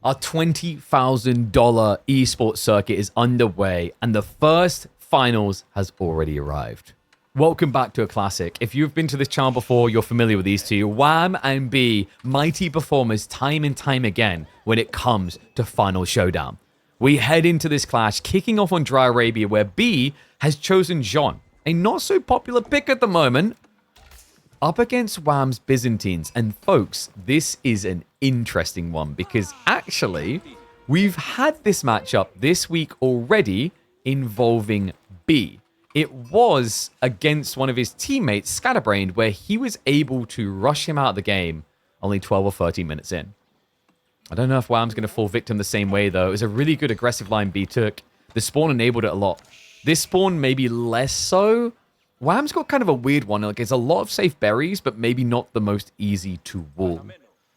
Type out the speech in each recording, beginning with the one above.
Our $20,000 esports circuit is underway, and the first finals has already arrived. Welcome back to a classic. If you've been to this channel before, you're familiar with these two. Wham and B, mighty performers time and time again when it comes to Final Showdown. We head into this clash, kicking off on Dry Arabia, where B has chosen Jeanne, a not so popular pick at the moment, up against Wham's Byzantines. And folks, this is an interesting one because actually, we've had this matchup this week already involving B. It was against one of his teammates, Scatterbrained, where he was able to rush him out of the game only 12 or 13 minutes in. I don't know if Wham's going to fall victim the same way, though. It was a really good aggressive line B took. The spawn enabled it a lot. This spawn, maybe less so. Wham's got kind of a weird one. Like, it's a lot of safe berries, but maybe not the most easy to wall.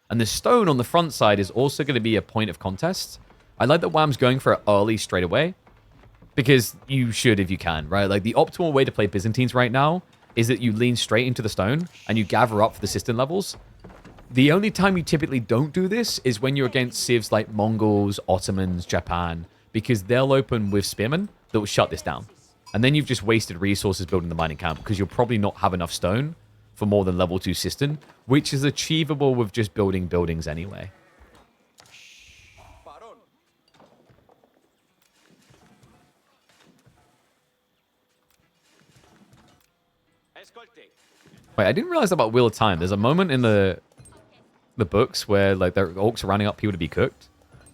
And the stone on the front side is also going to be a point of contest. I like that Wham's going for it early straight away. Because you should if you can, right? Like, the optimal way to play Byzantines right now is that you lean straight into the stone and you gather up for the system levels. The only time you typically don't do this is when you're against civs like Mongols, Ottomans, Japan, because they'll open with spearmen that will shut this down. And then you've just wasted resources building the mining camp because you'll probably not have enough stone for more than level 2 system, which is achievable with just building buildings anyway. Wait, I didn't realize about Wheel of Time. There's a moment in the books where like the orcs are running up people to be cooked.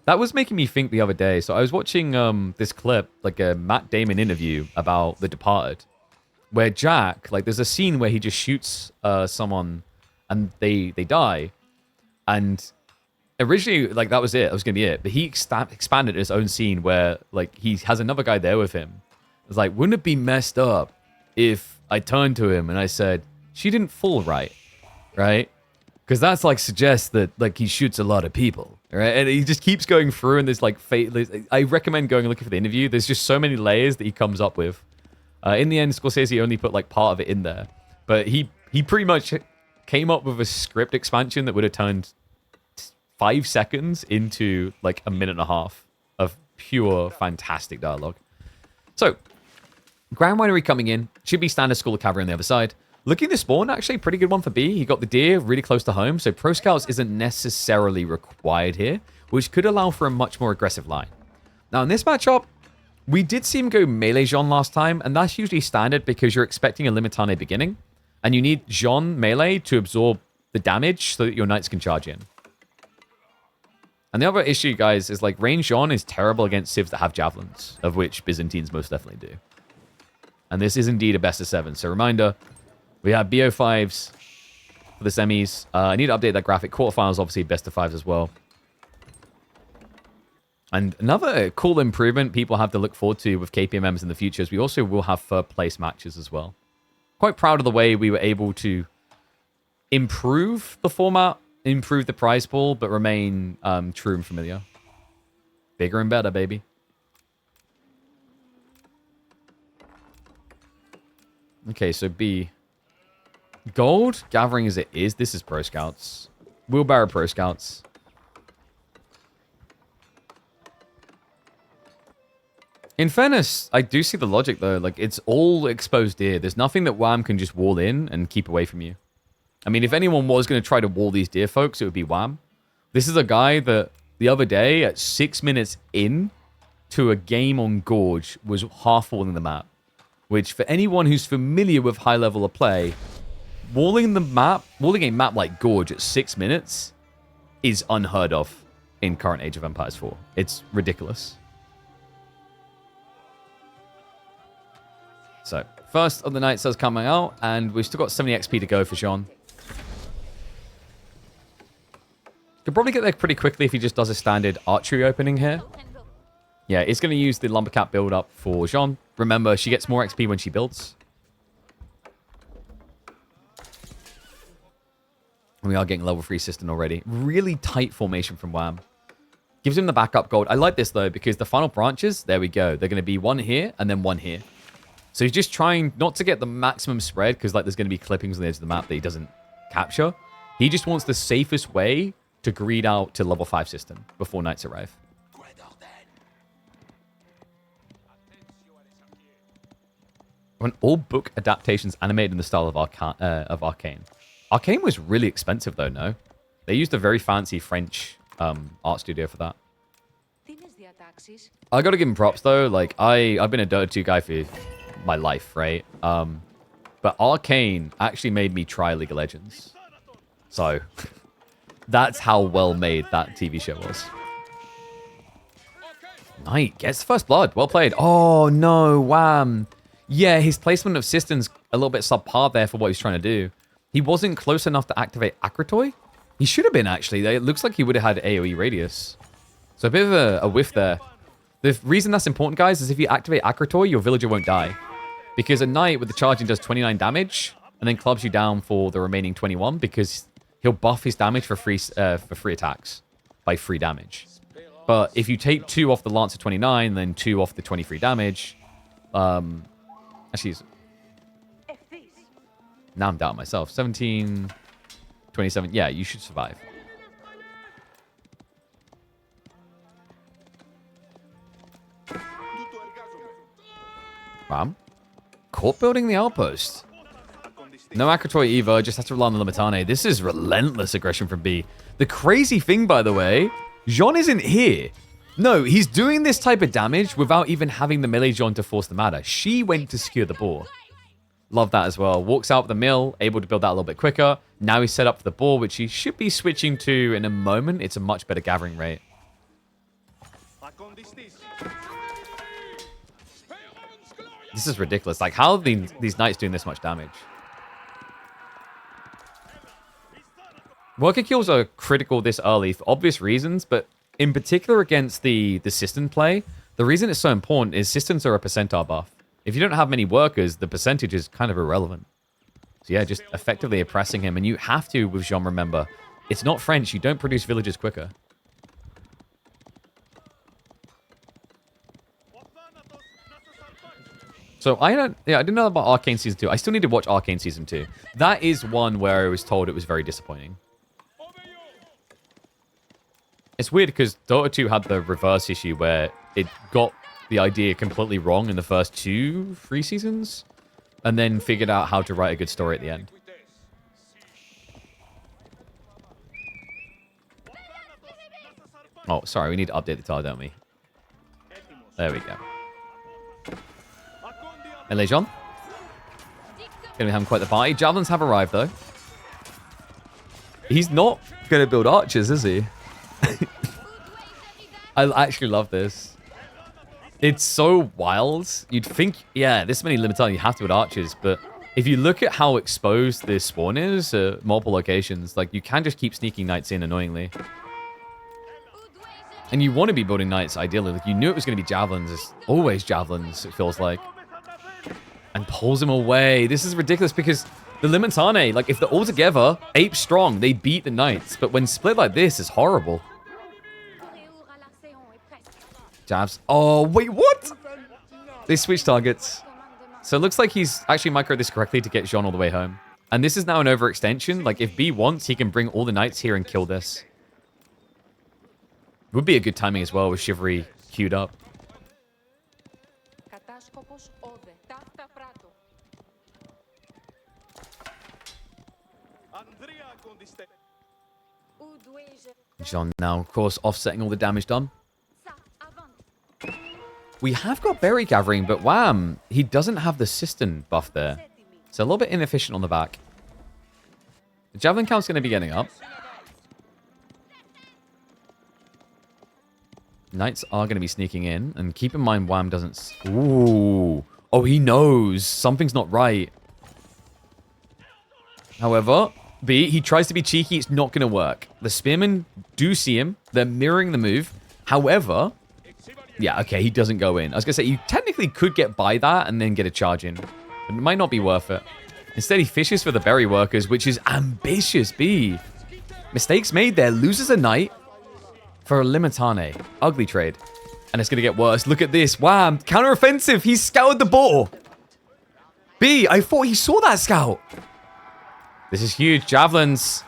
That was making me think the other day. So I was watching this clip, like a Matt Damon interview about The Departed, where Jack, like there's a scene where he just shoots someone and they die. And originally, like that was it. That was going to be it. But he expanded his own scene where like he has another guy there with him. It's like, wouldn't it be messed up if I turned to him and I said, she didn't fall right? Because that's like suggests that like he shoots a lot of people, right? And he just keeps going through and there's like I recommend going and looking for the interview. There's just so many layers that he comes up with. In the end, Scorsese only put like part of it in there, but he pretty much came up with a script expansion that would have turned 5 seconds into like a minute and a half of pure fantastic dialogue. So, Grand Winery coming in, should be standard School of Cavalry on the other side. Looking at the spawn, actually pretty good one for B. He got the deer really close to home, so Pro Scouts isn't necessarily required here, which could allow for a much more aggressive line. Now, in this matchup, we did see him go melee Jeanne last time, and that's usually standard because you're expecting a Limitane beginning, and you need Jeanne melee to absorb the damage so that your knights can charge in. And the other issue, guys, is like range Jeanne is terrible against civs that have javelins, of which Byzantines most definitely do. And this is indeed a best of 7. So reminder, we have BO5s for the semis. I need to update that graphic. Quarterfinals, obviously, best of 5s as well. And another cool improvement people have to look forward to with KPMMs in the future is we also will have third place matches as well. Quite proud of the way we were able to improve the format, improve the prize pool, but remain true and familiar. Bigger and better, baby. Okay, so B. Gold, gathering as it is. This is Pro Scouts. Wheelbarrow Pro Scouts. In fairness, I do see the logic, though. Like, it's all exposed deer. There's nothing that Wham can just wall in and keep away from you. I mean, if anyone was going to try to wall these deer folks, it would be Wham. This is a guy that the other day, at 6 minutes in to a game on Gorge, was half walling the map. Which, for anyone who's familiar with high level of play, walling a map like Gorge at 6 minutes is unheard of in current Age of Empires 4. It's ridiculous. So, first of the Night Cells coming out, and we've still got 70 XP to go for Jeanne. Could probably get there pretty quickly if he just does a standard archery opening here. Yeah, it's going to use the Lumbercat build up for Jeanne. Remember, she gets more XP when she builds. We are getting level 3 system already. Really tight formation from Wham. Gives him the backup gold. I like this, though, because the final branches, there we go. They're going to be one here and then one here. So he's just trying not to get the maximum spread because like there's going to be clippings on the edge of the map that he doesn't capture. He just wants the safest way to greed out to level 5 system before knights arrive. When all book adaptations animated in the style of Arcane. Arcane was really expensive though, no? They used a very fancy French art studio for that. I gotta give him props though. Like I've been a Dota 2 guy for my life, right? But Arcane actually made me try League of Legends. So that's how well made that TV show was. Knight gets first blood. Well played. Oh no, wham. Yeah, his placement of System's a little bit subpar there for what he's trying to do. He wasn't close enough to activate Akratoy. He should have been, actually. It looks like he would have had AoE radius. So a bit of a whiff there. The reason that's important, guys, is if you activate Akratoy, your villager won't die. Because a knight with the charging does 29 damage, and then clubs you down for the remaining 21, because he'll buff his damage for free attacks by free damage. But if you take 2 off the Lance of 29, then 2 off the 23 damage, actually, now I'm doubting myself. 17, 27. Yeah, you should survive. Ram. Court building the outpost. No Akratoy either, just has to rely on the Limitane. This is relentless aggression from B. The crazy thing, by the way, Jeanne isn't here. No, he's doing this type of damage without even having the melee Jeanne to force the matter. She went to secure the boar. Love that as well. Walks out with the mill, able to build that a little bit quicker. Now he's set up for the boar, which he should be switching to in a moment. It's a much better gathering rate. This is ridiculous. Like, how are these knights doing this much damage? Worker kills are critical this early for obvious reasons, but in particular against the system play, the reason it's so important is systems are a percentile buff. If you don't have many workers, the percentage is kind of irrelevant. So yeah, just effectively oppressing him. And you have to, with Jeanne, remember, it's not French. You don't produce villages quicker. So I didn't know about Arcane Season 2. I still need to watch Arcane Season 2. That is one where I was told it was very disappointing. It's weird because Dota 2 had the reverse issue where it got the idea completely wrong in the first 2-3 seasons and then figured out how to write a good story at the end. Oh, sorry, we need to update the tile, don't we? There we go. Melee Jeanne. Gonna be having quite the party. Javelins have arrived, though. He's not gonna build archers, is he? I actually love this. It's so wild. You'd think, yeah, this many Limitane, you have to build archers, but if you look at how exposed this spawn is at multiple locations, like, you can just keep sneaking knights in annoyingly. And you want to be building knights, ideally. Like, you knew it was going to be javelins. It's always javelins, it feels like. And pulls him away. This is ridiculous because the Limitane, like, if they're all together, ape strong, they beat the knights. But when split like this, it's horrible. Jabs. Oh, wait, what? They switch targets. So it looks like he's actually microed this correctly to get Jeanne all the way home. And this is now an overextension. Like, if B wants, he can bring all the knights here and kill this. Would be a good timing as well with Chivalry queued up. Jeanne now, of course, offsetting all the damage done. We have got berry gathering, but wham, he doesn't have the system buff there. It's a little bit inefficient on the back. The javelin count's going to be getting up. Knights are going to be sneaking in. And keep in mind, wham doesn't... Ooh. Oh, he knows. Something's not right. However, B, he tries to be cheeky. It's not going to work. The spearmen do see him. They're mirroring the move. However... Yeah, okay, he doesn't go in. I was going to say, you technically could get by that and then get a charge in. But it might not be worth it. Instead, he fishes for the berry workers, which is ambitious, B. Mistakes made there. Loses a knight for a Limitane. Ugly trade. And it's going to get worse. Look at this. Wham. Counter-offensive. He scouted the ball. B, I thought he saw that scout. This is huge. Javelins.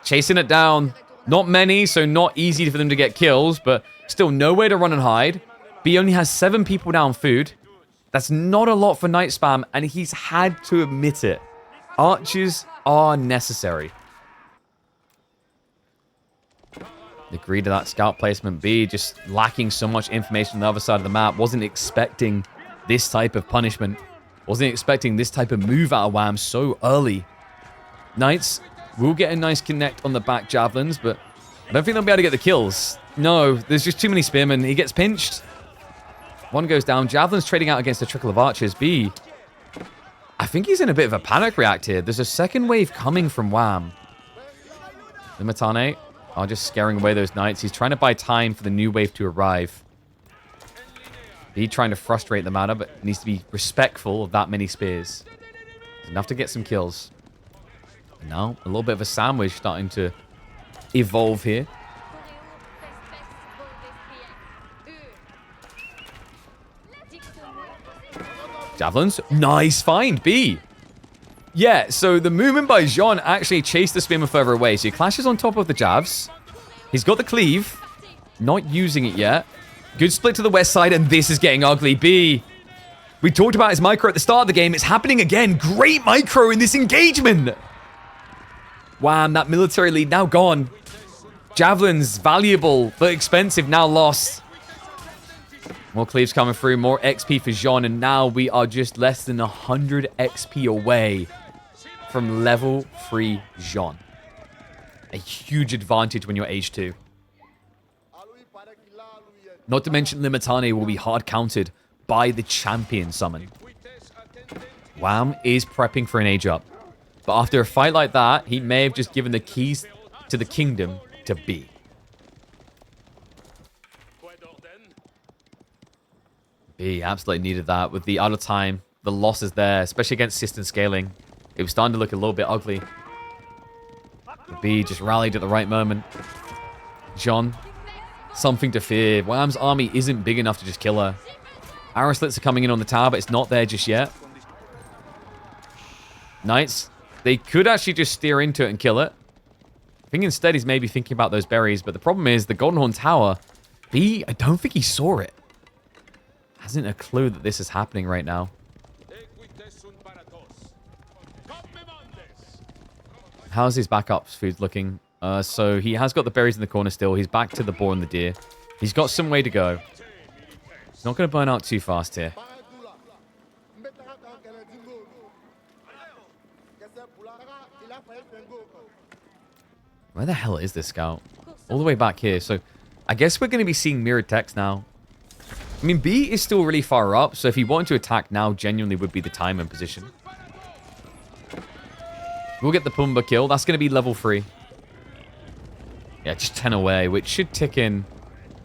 Chasing it down. Not many, so not easy for them to get kills, but still nowhere to run and hide. B only has 7 people down food. That's not a lot for night spam, and he's had to admit it. Archers are necessary. Agree to that scout placement. B just lacking so much information on the other side of the map. Wasn't expecting this type of punishment. Wasn't expecting this type of move out of Wham so early. Knights will get a nice connect on the back javelins, but I don't think they'll be able to get the kills. No, there's just too many spearmen. He gets pinched. One goes down. Javelin's trading out against a trickle of archers. B, I think he's in a bit of a panic react here. There's a second wave coming from Wham. Limitane are just scaring away those knights. He's trying to buy time for the new wave to arrive. B trying to frustrate the matter, but needs to be respectful of that many spears. It's enough to get some kills. And now, a little bit of a sandwich starting to evolve here. Javelins. Nice find, B. Yeah, so the movement by Jeanne actually chased the spearman further away. So he clashes on top of the javs. He's got the cleave. Not using it yet. Good split to the west side, and this is getting ugly. B. We talked about his micro at the start of the game. It's happening again. Great micro in this engagement. Wham, that military lead now gone. Javelins, valuable but expensive, now lost. More cleaves coming through, more XP for Jeanne, and now we are just less than 100 XP away from level 3 Jeanne. A huge advantage when you're age 2. Not to mention Limitane will be hard countered by the champion summon. Wham is prepping for an age up. But after a fight like that, he may have just given the keys to the kingdom to B. B absolutely needed that. With the out of time, the losses there, especially against system scaling, it was starting to look a little bit ugly. B just rallied at the right moment. Jeanne, something to fear. Wham's army isn't big enough to just kill her. Arrow slits are coming in on the tower, but it's not there just yet. Knights, they could actually just steer into it and kill it. I think instead he's maybe thinking about those berries, but the problem is the Golden Horn Tower, B, I don't think he saw it. Hasn't a clue that this is happening right now. How's his backups food looking? So he has got the berries in the corner still. He's back to the boar and the deer. He's got some way to go. He's not going to burn out too fast here. Where the hell is this scout? All the way back here. So I guess we're going to be seeing mirrored text now. I mean, B is still really far up, so if he wanted to attack now, genuinely would be the time and position. We'll get the Pumbaa kill. That's going to be level 3. Yeah, just 10 away, which should tick in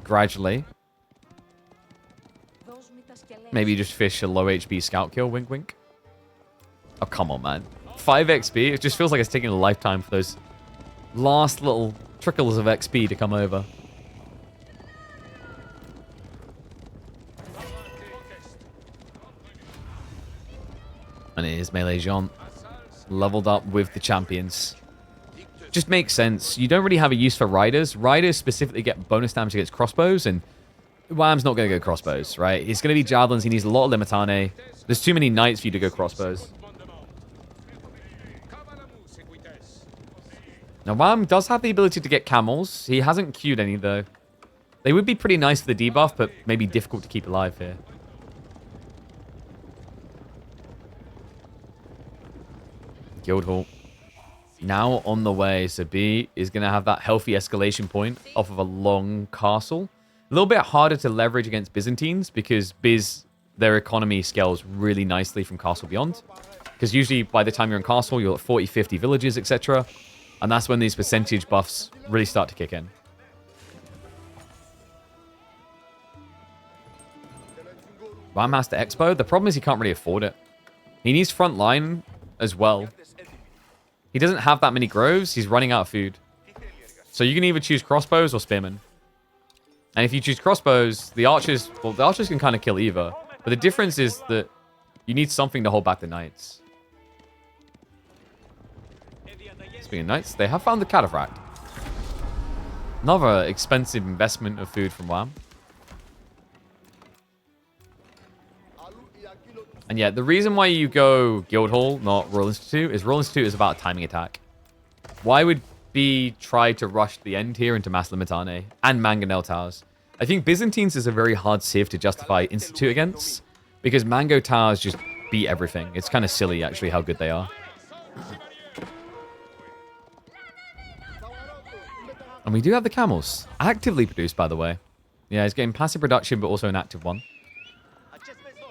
gradually. Maybe just fish a low HP scout kill, wink wink. Oh, come on, man. 5 XP, it just feels like it's taking a lifetime for those last little trickles of XP to come over. And it is melee Jeanne. Leveled up with the champions. Just makes sense. You don't really have a use for riders. Riders specifically get bonus damage against crossbows, and Wham's not going to go crossbows, right? It's going to be javelins. He needs a lot of Limitane. There's too many knights for you to go crossbows. Now, Wham does have the ability to get camels. He hasn't queued any, though. They would be pretty nice for the debuff, but maybe difficult to keep alive here. Guildhall now on the way, so B is going to have that healthy escalation point off of a long castle. A little bit harder to leverage against Byzantines because their economy scales really nicely from Castle Beyond. Because usually by the time you're in Castle, you're at 40, 50 villages, etc. And that's when these percentage buffs really start to kick in. Wham has to Expo. The problem is he can't really afford it. He needs front line as well. He doesn't have that many groves. He's running out of food. So you can either choose crossbows or spearmen. And if you choose crossbows, the archers can kind of kill either. But the difference is that you need something to hold back the knights. Speaking of knights, they have found the cataphract. Another expensive investment of food from Wham. And yeah, the reason why you go Guildhall, not Royal Institute, is Royal Institute is about a timing attack. Why would B try to rush the end here into Mass Limitane and Mangonel Towers? I think Byzantines is a very hard civ to justify Institute against, because Mango Towers just beat everything. It's kind of silly, actually, how good they are. And we do have the camels. Actively produced, by the way. Yeah, he's getting passive production, but also an active one.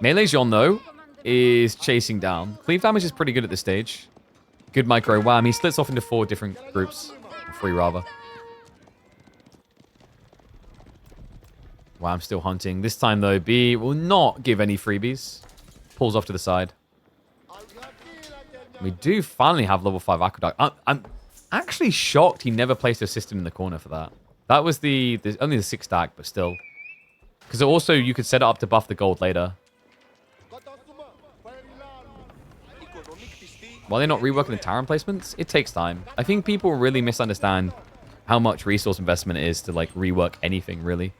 Melee Jeanne, though, is chasing down. Cleave damage is pretty good at this stage. Good micro wham. He splits off into 4 different groups. Or 3, rather. Wham still hunting. This time, though, B will not give any freebies. Pulls off to the side. We do finally have level 5 Aqueduct. I'm actually shocked he never placed a system in the corner for that. That was only the 6 stack, but still. Because also, you could set it up to buff the gold later. While they're not reworking the tower placements, it takes time. I think people really misunderstand how much resource investment it is to, like, rework anything, really.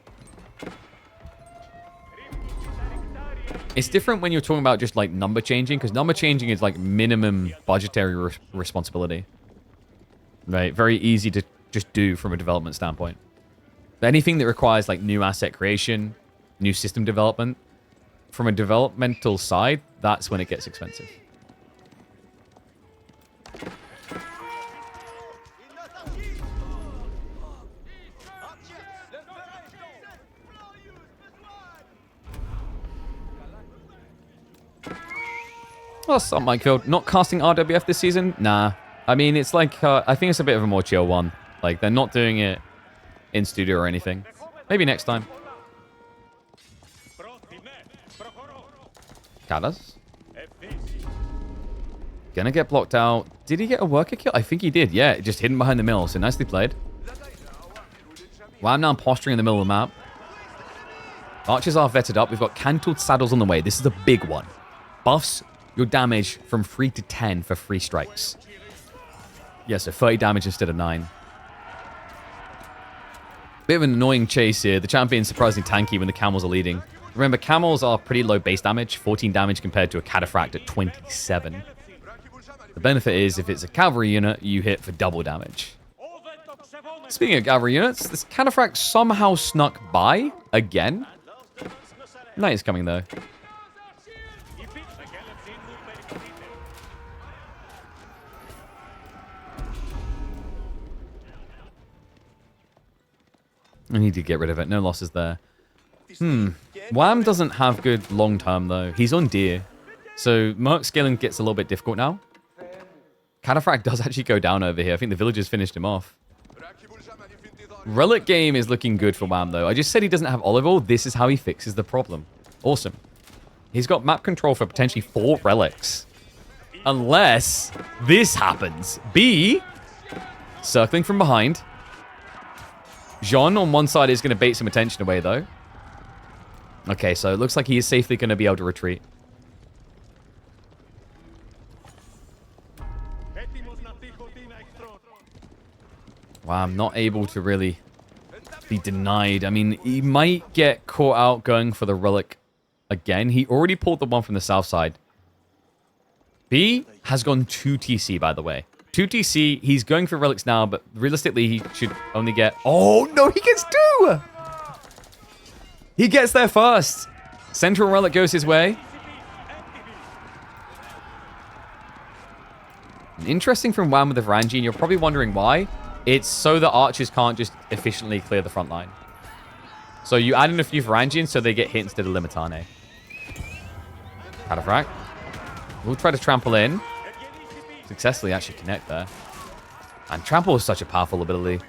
It's different when you're talking about just, like, number changing, because number changing is, like, minimum budgetary responsibility. Right? Very easy to just do from a development standpoint. But anything that requires, like, new asset creation, new system development, from a developmental side, that's when it gets expensive. What's up, Mikefield? Not casting RWF this season? Nah. I mean, it's like, I think it's a bit of a more chill one. Like, they're not doing it in studio or anything. Maybe next time. Kadas. Gonna get blocked out. Did he get a worker kill? I think he did. Yeah, just hidden behind the mill. So nicely played. Well, I'm now posturing in the middle of the map. Archers are vetted up. We've got cantled saddles on the way. This is a big one. Buffs your damage from 3 to 10 for 3 strikes. Yeah, so 30 damage instead of 9. Bit of an annoying chase here. The champion's surprisingly tanky when the camels are leading. Remember, camels are pretty low base damage, 14 damage compared to a cataphract at 27. The benefit is, if it's a cavalry unit, you hit for double damage. Speaking of cavalry units, this cataphract somehow snuck by again. Night is coming, though. I need to get rid of it. No losses there. Wham doesn't have good long-term, though. He's on deer. So Merc scaling gets a little bit difficult now. Cataphract does actually go down over here. I think the villagers finished him off. Relic game is looking good for Wham, though. I just said he doesn't have olive oil. This is how he fixes the problem. Awesome. He's got map control for potentially 4 relics. Unless this happens. B, circling from behind. Jeanne on one side is going to bait some attention away, though. Okay, so it looks like he is safely going to be able to retreat. Wow, I'm not able to really be denied. I mean, he might get caught out going for the relic again. He already pulled the one from the south side. B has gone 2 TC, by the way. 2 TC, he's going for relics now, but realistically, he should only get... Oh, no, he gets 2! He gets there first. Central relic goes his way. Interesting from Wham with the Varangian. You're probably wondering why. It's so that archers can't just efficiently clear the front line. So you add in a few Varangians so they get hit instead of Limitane. Cataphract. We'll try to trample in. Successfully actually connect there. And trample is such a powerful ability.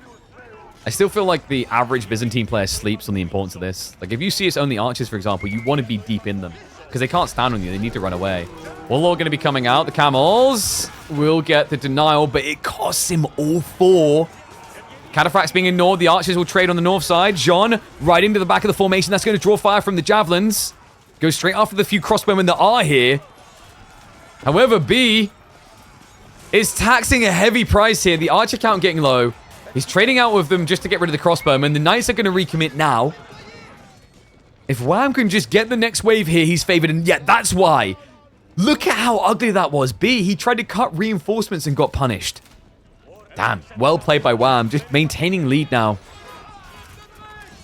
I still feel like the average Byzantine player sleeps on the importance of this. Like, if you see it's only archers, for example, you want to be deep in them. Because they can't stand on you. They need to run away. Warlord going to be coming out. The camels will get the denial, but it costs him all 4. Cataphract's being ignored. The archers will trade on the north side. Jeanne right into the back of the formation. That's going to draw fire from the javelins. Goes straight after the few crossbowmen that are here. However, B is taxing a heavy price here. The archer count getting low. He's trading out with them just to get rid of the crossbowmen. The Knights are going to recommit now. If Wham can just get the next wave here, he's favored. And yeah, that's why. Look at how ugly that was. B, he tried to cut reinforcements and got punished. Damn, well played by Wham. Just maintaining lead now.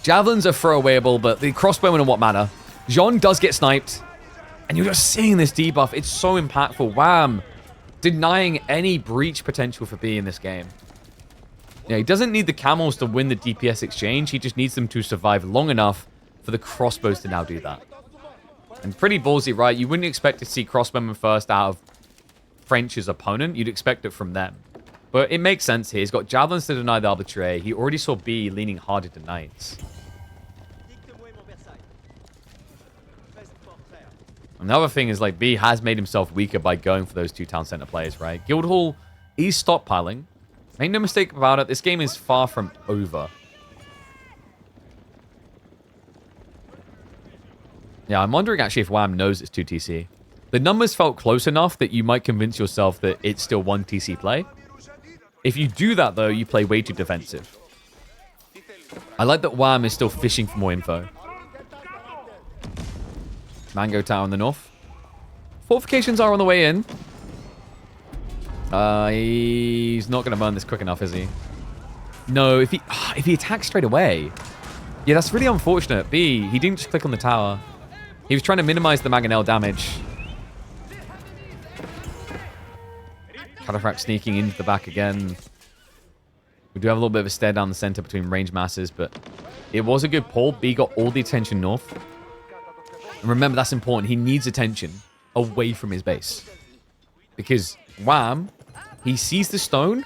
Javelins are throwawayable, but the crossbowmen are what matter. Jeanne does get sniped. And you're just seeing this debuff. It's so impactful. Wham! Denying any breach potential for B in this game. Yeah, he doesn't need the camels to win the DPS exchange. He just needs them to survive long enough for the crossbows to now do that. And pretty ballsy, right? You wouldn't expect to see crossbowmen first out of French's opponent. You'd expect it from them. But it makes sense here. He's got javelins to deny the arbitrary. He already saw B leaning hard into Knights. Another thing is, like, B has made himself weaker by going for those two town center plays, right? Guildhall, he's stockpiling. Make no mistake about it, this game is far from over. Yeah, I'm wondering actually if Wham knows it's 2 TC. The numbers felt close enough that you might convince yourself that it's still 1 TC play. If you do that, though, you play way too defensive. I like that Wham is still fishing for more info. Mango Tower in the north. Fortifications are on the way in. He's not going to burn this quick enough, is he? No, if he attacks straight away. Yeah, that's really unfortunate. B, he didn't just click on the tower. He was trying to minimize the Mangonel damage. Cataphract sneaking into the back again. We do have a little bit of a stare down the center between range masses, but it was a good pull. B got all the attention north. And remember, that's important. He needs attention away from his base. Because Wham, he sees the stone,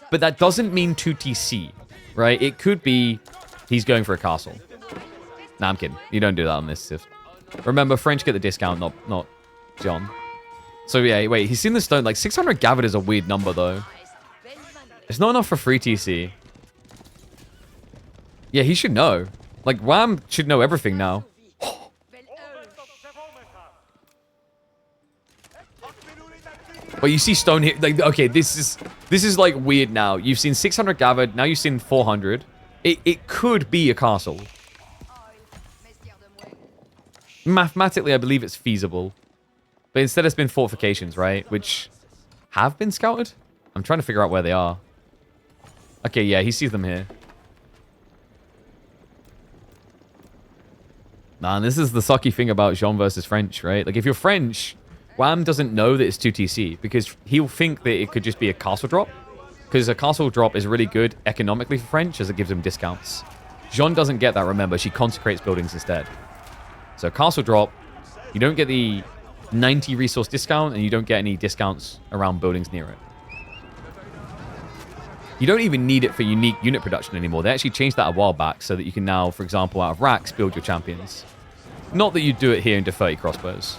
but that doesn't mean 2 TC, right? It could be he's going for a castle. Nah, I'm kidding. You don't do that on this. Remember, French get the discount, not John. So yeah, wait, he's seen the stone. Like 600 gathered is a weird number though. It's not enough for 3 TC. Yeah, he should know. Like Wham should know everything now. But you see stone here. Like, okay, this is like weird now. You've seen 600 gathered. Now you've seen 400. It could be a castle. Mathematically, I believe it's feasible. But instead it's been fortifications, right? Which have been scouted? I'm trying to figure out where they are. Okay, yeah, he sees them here. Nah, and this is the sucky thing about Jeanne versus French, right? Like, if you're French, Wham doesn't know that it's 2 TC because he'll think that it could just be a castle drop. Because a castle drop is really good economically for French as it gives him discounts. Jeanne doesn't get that, remember. She consecrates buildings instead. So castle drop, you don't get the 90 resource discount and you don't get any discounts around buildings near it. You don't even need it for unique unit production anymore. They actually changed that a while back so that you can now, for example, out of racks, build your champions. Not that you do it here into 30 crossbows.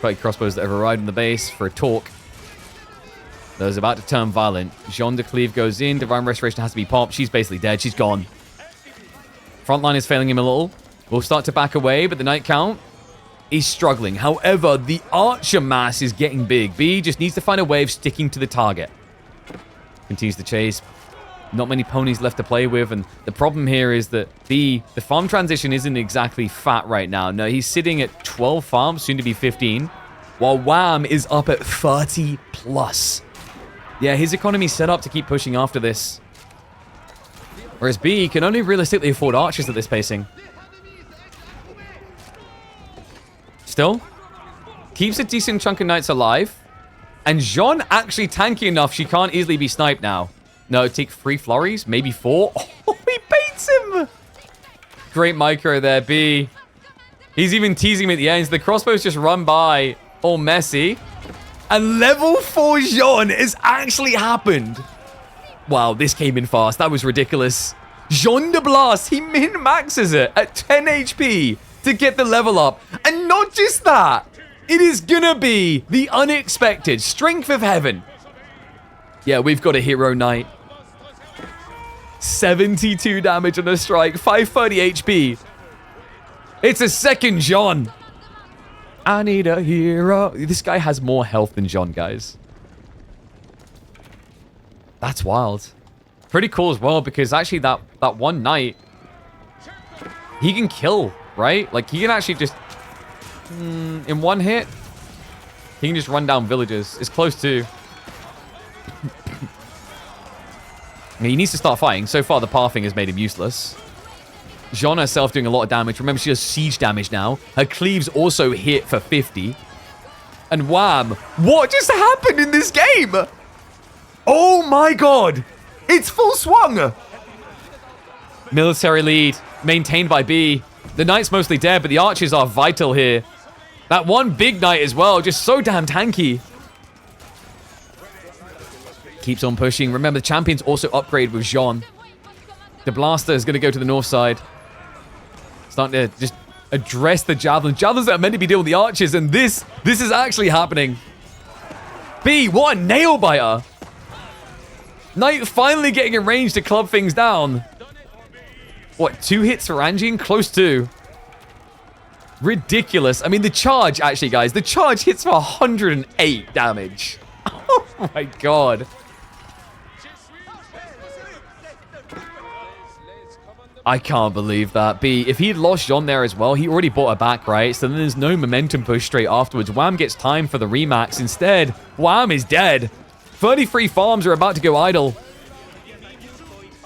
30 crossbows that have arrived in the base for a talk. Those about to turn violent. Jeanne de Cleve goes in. Divine Restoration has to be popped. She's basically dead. She's gone. Frontline is failing him a little. We'll start to back away, but the Knight count is struggling. However, the Archer mass is getting big. B just needs to find a way of sticking to the target. Continues to chase. Not many ponies left to play with, and the problem here is that the farm transition isn't exactly fat right now. No, he's sitting at 12 farms, soon to be 15, while Wham is up at 30 plus. Yeah, his economy's set up to keep pushing after this. Whereas B can only realistically afford archers at this pacing. Still, keeps a decent chunk of knights alive. And Jeanne actually tanky enough she can't easily be sniped now. No, take 3 flurries, maybe 4. Oh, he baits him! Great micro there, B. He's even teasing him at the end. The crossbows just run by, all messy. And level 4 Jeanne has actually happened. Wow, this came in fast. That was ridiculous. Jeanne de Blast, he min-maxes it at 10 HP to get the level up. And not just that, it is gonna be the unexpected strength of heaven. Yeah, we've got a hero knight. 72 damage on a strike, 530 HP. It's a second Jeanne. I need a hero. This guy has more health than Jeanne, guys. That's wild. Pretty cool as well, because actually that one knight, he can kill, right? Like, he can actually just, in one hit, he can just run down villagers. It's close to. He needs to start fighting. So far, the pathing has made him useless. Jeanne herself doing a lot of damage. Remember, she does siege damage now. Her cleaves also hit for 50. And wham! What just happened in this game? Oh my god! It's full swung! Military lead, maintained by B. The knight's mostly dead, but the archers are vital here. That one big knight as well, just so damn tanky. Keeps on pushing. Remember, the champions also upgrade with Jeanne. The blaster is going to go to the north side. Starting to just address the javelins. Javelins that are meant to be dealing with the archers, and this is actually happening. B, what a nail biter. Knight finally getting in range to club things down. What, 2 hits for Anjin? Close to. Ridiculous. I mean, the charge, actually, guys, the charge hits for 108 damage. Oh my god. I can't believe that. B, if he had lost Jeanne there as well, he already bought her back, right? So then there's no momentum push straight afterwards. Wham gets time for the remax. Instead, Wham is dead. 33 farms are about to go idle.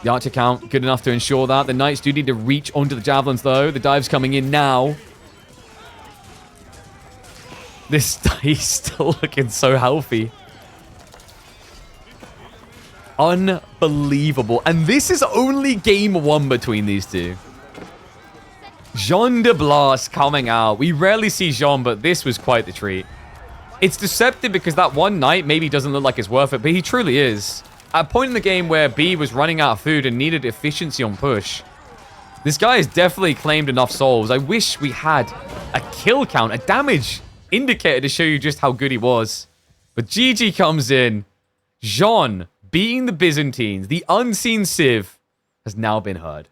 The archer count, good enough to ensure that. The knights do need to reach onto the javelins, though. The dive's coming in now. He's still looking so healthy. Unbelievable. And this is only game 1 between these two. Jeanne de Blast coming out. We rarely see Jeanne, but this was quite the treat. It's deceptive because that one knight maybe doesn't look like it's worth it, but he truly is. At a point in the game where B was running out of food and needed efficiency on push, this guy has definitely claimed enough souls. I wish we had a kill count, a damage indicator to show you just how good he was. But GG comes in. Jeanne, being the Byzantines, the unseen Civ, has now been heard.